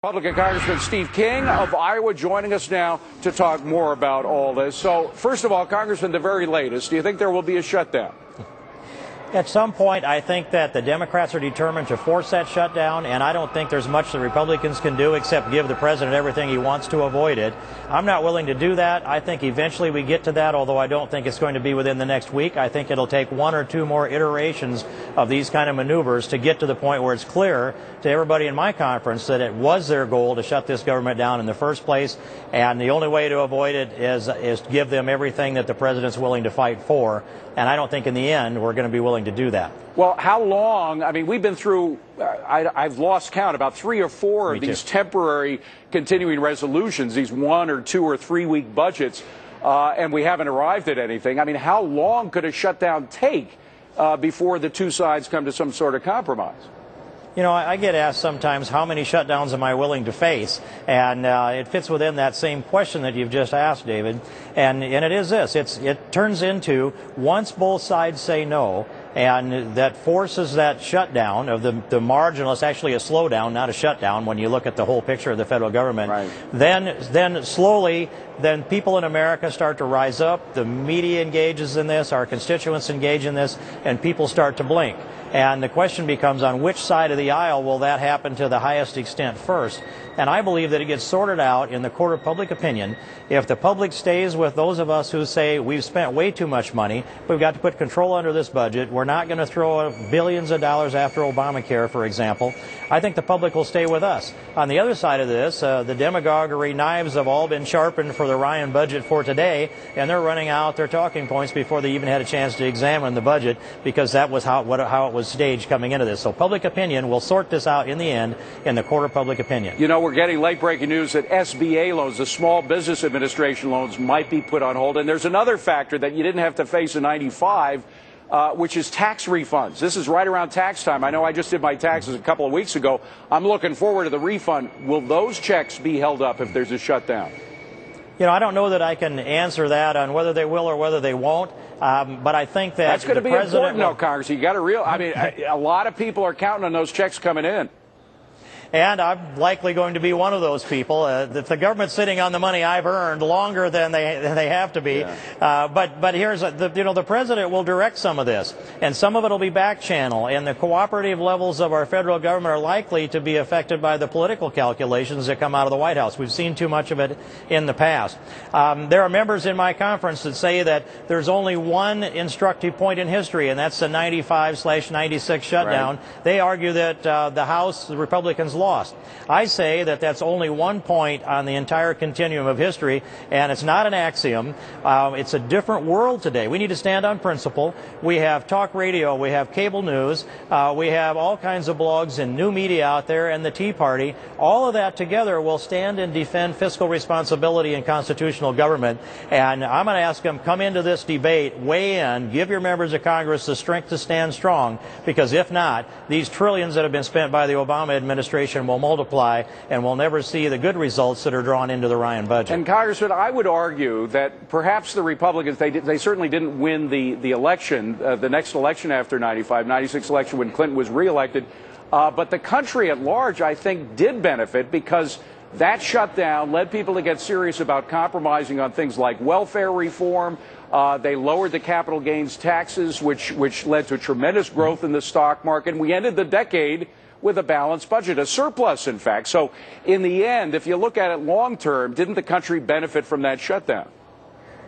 Republican Congressman Steve King of Iowa joining us now to talk more about all this. So, first of all, Congressman, the very latest, do you think there will be a shutdown? At some point, I think that the Democrats are determined to force that shutdown, and I don't think there's much the Republicans can do except give the president everything he wants to avoid it. I'm not willing to do that. I think eventually we get to that, although I don't think it's going to be within the next week. I think it'll take one or two more iterations of these kind of maneuvers to get to the point where it's clear to everybody in my conference that it was their goal to shut this government down in the first place, and the only way to avoid it is give them everything that the president's willing to fight for. And I don't think in the end we're going to be willing to do that. Well, how long? I mean, we've been through, I've lost count, about 3 or 4 of these temporary continuing resolutions, these 1 or 2 or 3 week budgets, and we haven't arrived at anything. I mean, how long could a shutdown take before the two sides come to some sort of compromise? You know, I get asked sometimes, how many shutdowns am I willing to face? And it fits within that same question that you've just asked, David. And it is this. It turns into, once both sides say no, and that forces that shutdown of the marginal, it's actually a slowdown, not a shutdown, when you look at the whole picture of the federal government. Right. Then slowly, then people in America start to rise up, the media engages in this, our constituents engage in this, and people start to blink. And the question becomes, on which side of the aisle will that happen to the highest extent first? And I believe that it gets sorted out in the court of public opinion if the public stays with those of us who say we've spent way too much money, we've got to put control under this budget, we're not going to throw billions of dollars after Obamacare, for example. I think the public will stay with us. On the other side of this, the demagoguery knives have all been sharpened for the Ryan budget for today, and they're running out their talking points before they even had a chance to examine the budget, because that was how it was staged coming into this. So public opinion will sort this out in the end in the court of public opinion. You know, we're getting late-breaking news that SBA loans, the Small Business Administration loans, might be put on hold. And there's another factor that you didn't have to face in '95, which is tax refunds. This is right around tax time. I know I just did my taxes a couple of weeks ago. I'm looking forward to the refund. Will those checks be held up if there's a shutdown? You know, I don't know that I can answer that on whether they will or whether they won't. But I think that that's going to be important, though, Congress. You got to realize. I mean, a lot of people are counting on those checks coming in. And I'm likely going to be one of those people. If the government's sitting on the money I've earned longer than they have to be. Yeah. But here's the president will direct some of this, and some of it will be back channel. And the cooperative levels of our federal government are likely to be affected by the political calculations that come out of the White House. We've seen too much of it in the past. There are members in my conference that say that there's only one instructive point in history, and that's the 95/96 shutdown. Right. They argue that the House, the Republicans, lost. I say that that's only one point on the entire continuum of history, and it's not an axiom. It's a different world today. We need to stand on principle. We have talk radio, we have cable news, we have all kinds of blogs and new media out there, and the Tea Party. All of that together will stand and defend fiscal responsibility and constitutional government. And I'm going to ask them, come into this debate, weigh in, give your members of Congress the strength to stand strong, because if not, these trillions that have been spent by the Obama administration will multiply, and we'll never see the good results that are drawn into the Ryan budget. And Congressman, I would argue that perhaps the Republicans, they certainly didn't win the election, the next election after '95, '96 election when Clinton was reelected, but the country at large, I think, did benefit because that shutdown led people to get serious about compromising on things like welfare reform. They lowered the capital gains taxes, which led to tremendous growth in the stock market. And we ended the decade with a balanced budget, a surplus, in fact. So in the end, if you look at it long term, didn't the country benefit from that shutdown?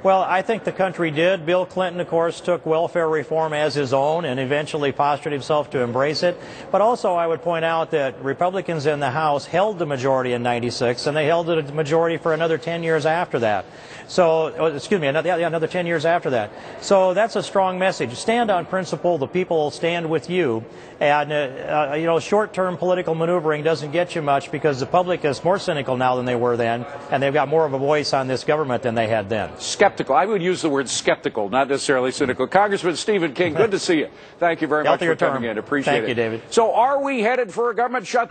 Well, I think the country did. Bill Clinton, of course, took welfare reform as his own and eventually postured himself to embrace it. But also I would point out that Republicans in the House held the majority in '96, and they held the majority for another 10 years after that. So, another 10 years after that. So that's a strong message. Stand on principle. The people will stand with you. And, short-term political maneuvering doesn't get you much because the public is more cynical now than they were then, and they've got more of a voice on this government than they had then. Skeptical. I would use the word skeptical, not necessarily cynical. Congressman Stephen King, good to see you. Thank you very much for coming in. Appreciate it. Thank you, David. So are we headed for a government shutdown?